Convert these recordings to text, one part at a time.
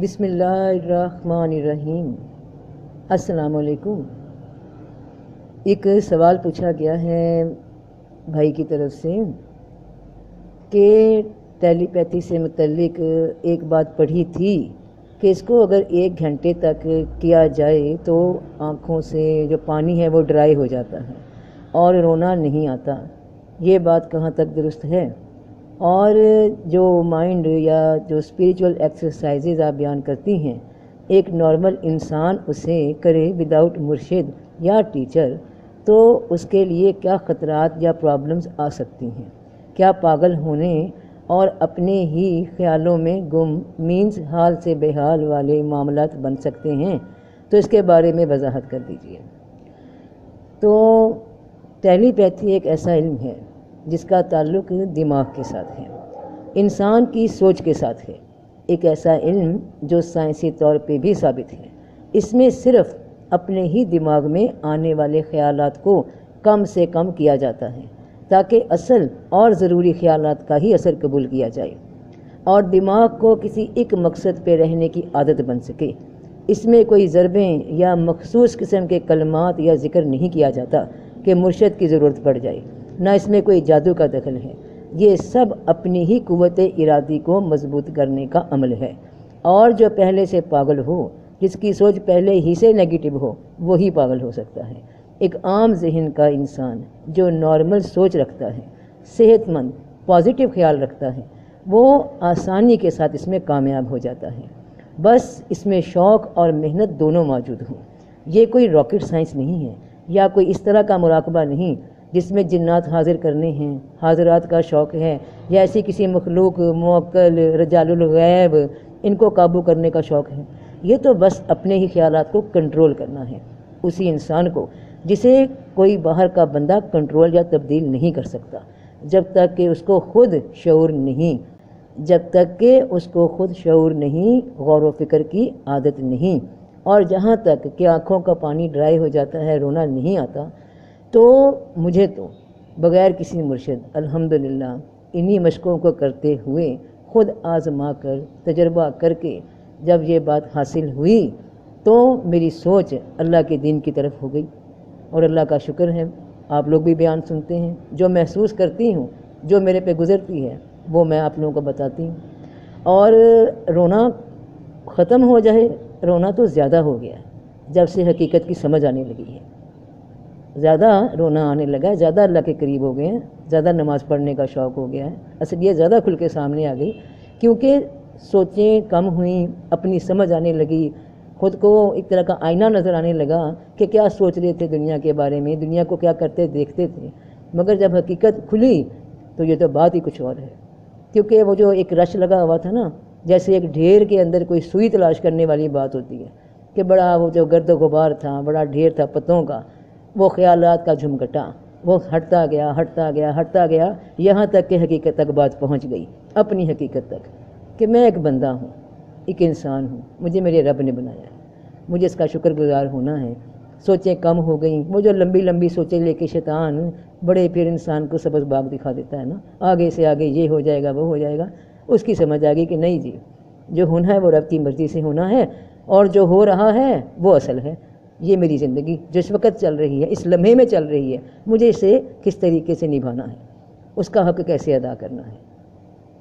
بسم اللہ الرحمن الرحیم۔ السلام علیکم۔ ایک سوال پوچھا گیا ہے بھائی کی طرف سے کہ ٹیلی پیتھی سے متعلق ایک بات پڑھی تھی کہ اس کو اگر 1 گھنٹے تک کیا جائے تو آنکھوں سے جو پانی ہے وہ ڈرائی ہو جاتا ہے اور رونا نہیں آتا۔ یہ بات کہاں تک درست ہے؟ اور جو مائنڈ یا جو اسپریچول ایکسرسائزز آپ بیان کرتی ہیں، ایک نارمل انسان اسے کرے وداؤٹ مرشد یا ٹیچر تو اس کے لیے کیا خطرات یا پرابلمز آ سکتی ہیں؟ کیا پاگل ہونے اور اپنے ہی خیالوں میں گم مینز حال سے بے حال والے معاملات بن سکتے ہیں؟ تو اس کے بارے میں وضاحت کر دیجیے۔ تو ٹیلی پیتھی ایک ایسا علم ہے جس کا تعلق دماغ کے ساتھ ہے، انسان کی سوچ کے ساتھ ہے۔ ایک ایسا علم جو سائنسی طور پہ بھی ثابت ہے۔ اس میں صرف اپنے ہی دماغ میں آنے والے خیالات کو کم سے کم کیا جاتا ہے تاکہ اصل اور ضروری خیالات کا ہی اثر قبول کیا جائے اور دماغ کو کسی ایک مقصد پہ رہنے کی عادت بن سکے۔ اس میں کوئی ضربیں یا مخصوص قسم کے کلمات یا ذکر نہیں کیا جاتا کہ مرشد کی ضرورت پڑ جائے، نہ اس میں کوئی جادو کا دخل ہے۔ یہ سب اپنی ہی قوت ارادی کو مضبوط کرنے کا عمل ہے، اور جو پہلے سے پاگل ہو، جس کی سوچ پہلے ہی سے نیگیٹو ہو، وہی پاگل ہو سکتا ہے۔ ایک عام ذہن کا انسان جو نارمل سوچ رکھتا ہے، صحت مند پازیٹیو خیال رکھتا ہے، وہ آسانی کے ساتھ اس میں کامیاب ہو جاتا ہے، بس اس میں شوق اور محنت دونوں موجود ہوں۔ یہ کوئی راکٹ سائنس نہیں ہے یا کوئی اس طرح کا مراقبہ نہیں جس میں جنات حاضر کرنے ہیں، حاضرات کا شوق ہے، یا ایسی کسی مخلوق موکل رجال الغیب ان کو قابو کرنے کا شوق ہے۔ یہ تو بس اپنے ہی خیالات کو کنٹرول کرنا ہے اسی انسان کو، جسے کوئی باہر کا بندہ کنٹرول یا تبدیل نہیں کر سکتا جب تک کہ اس کو خود شعور نہیں، غور و فکر کی عادت نہیں۔ اور جہاں تک کہ آنکھوں کا پانی ڈرائی ہو جاتا ہے، رونا نہیں آتا، تو مجھے تو بغیر کسی مرشد الحمدللہ انہی مشقوں کو کرتے ہوئے خود آزما کر تجربہ کر کے جب یہ بات حاصل ہوئی تو میری سوچ اللہ کے دین کی طرف ہو گئی، اور اللہ کا شکر ہے آپ لوگ بھی بیان سنتے ہیں، جو محسوس کرتی ہوں، جو میرے پہ گزرتی ہے وہ میں آپ لوگوں کو بتاتی ہوں۔ اور رونا ختم ہو جائے، رونا تو زیادہ ہو گیا ہے جب سے حقیقت کی سمجھ آنے لگی ہے، زیادہ رونا آنے لگا ہے، زیادہ اللہ کے قریب ہو گئے ہیں، زیادہ نماز پڑھنے کا شوق ہو گیا ہے، اصل یہ زیادہ کھل کے سامنے آ گئی کیونکہ سوچیں کم ہوئیں، اپنی سمجھ آنے لگی، خود کو ایک طرح کا آئینہ نظر آنے لگا کہ کیا سوچ رہے تھے دنیا کے بارے میں، دنیا کو کیا کرتے دیکھتے تھے، مگر جب حقیقت کھلی تو یہ تو بات ہی کچھ اور ہے۔ کیونکہ وہ جو ایک رش لگا ہوا تھا نا، جیسے ایک ڈھیر کے اندر کوئی سوئی تلاش کرنے والی بات ہوتی ہے کہ بڑا وہ جو گرد و غبار تھا، بڑا ڈھیر تھا پتوں کا، وہ خیالات کا جھمگٹا، وہ ہٹتا گیا یہاں تک کہ حقیقت تک بات پہنچ گئی، اپنی حقیقت تک کہ میں ایک بندہ ہوں، ایک انسان ہوں، مجھے میرے رب نے بنایا ہے، مجھے اس کا شکر گزار ہونا ہے۔ سوچیں کم ہو گئیں، وہ جو لمبی لمبی سوچیں لے کے شیطان بڑے پھر انسان کو سبز باغ دکھا دیتا ہے نا، آگے سے آگے یہ ہو جائے گا وہ ہو جائے گا، اس کی سمجھ آ گئی کہ نہیں جی، جو ہونا ہے وہ رب کی مرضی سے ہونا ہے، اور جو ہو رہا ہے وہ اصل ہے۔ یہ میری زندگی جس وقت چل رہی ہے، اس لمحے میں چل رہی ہے، مجھے اسے کس طریقے سے نبھانا ہے، اس کا حق کیسے ادا کرنا ہے۔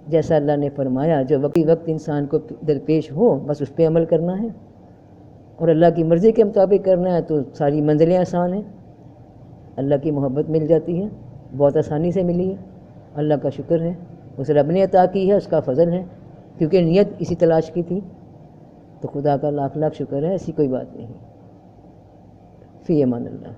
جیسا اللہ نے فرمایا جو وقت انسان کو درپیش ہو بس اس پہ عمل کرنا ہے، اور اللہ کی مرضی کے مطابق کرنا ہے تو ساری منزلیں آسان ہیں، اللہ کی محبت مل جاتی ہے، بہت آسانی سے ملی ہے، اللہ کا شکر ہے، اس رب نے عطا کی ہے، اس کا فضل ہے، کیونکہ نیت اسی تلاش کی تھی، تو خدا کا لاکھ لاکھ شکر ہے، ایسی کوئی بات نہیں۔ فی امان اللہ۔